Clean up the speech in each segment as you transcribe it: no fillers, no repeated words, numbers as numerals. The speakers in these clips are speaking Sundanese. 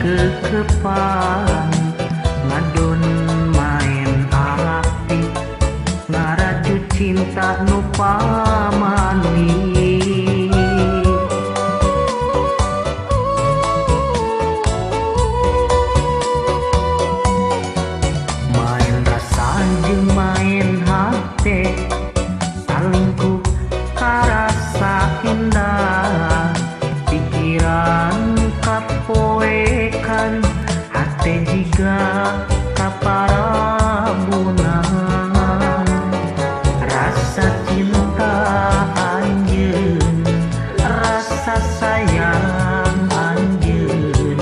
kekepan ngadon main api ngaraju cinta nu pamani main rasa jeung main hate salingkuh karasa indah pikiran kapoekan hate jiga kaparabunan rasa cinta anjeun rasa sayang anjeun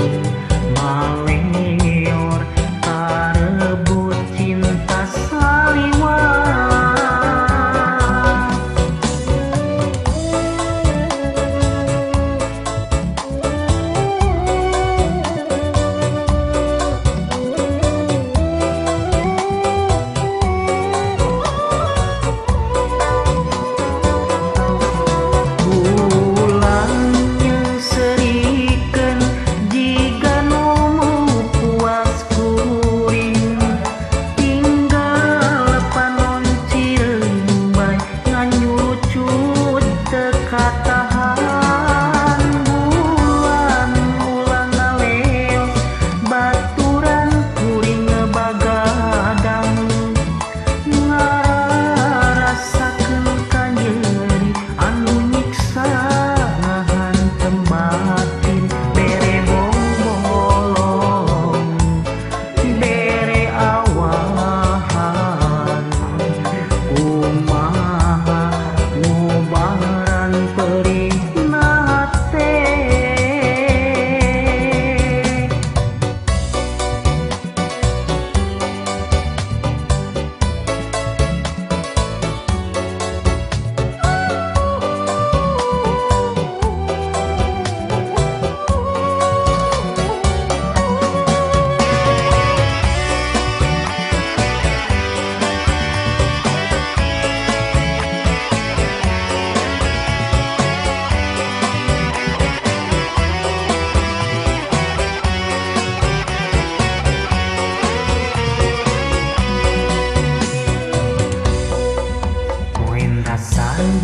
maleor karebut cinta saliwat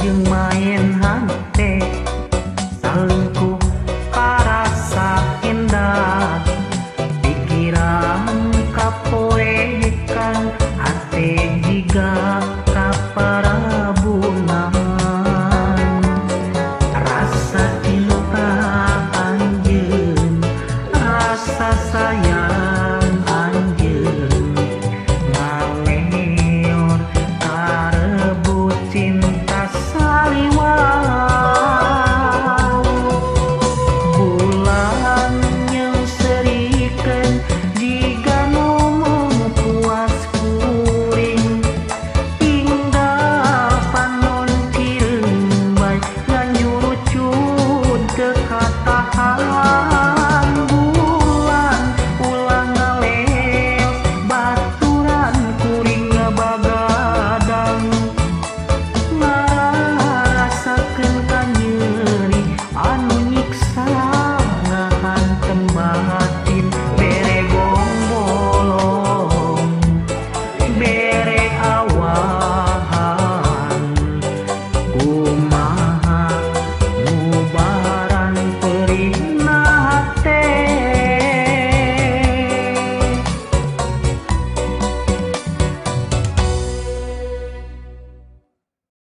jeung main hate salingkuh karasa indah pikiran kapoekan hate jiga kaparabunan rasa cinta anjeun rasa sayang anjeun ngaleor karebut cinta saliwat bulan yang serikeun jiga nu puas kuring tinggal panon cireung bae nganyurucut teu katahan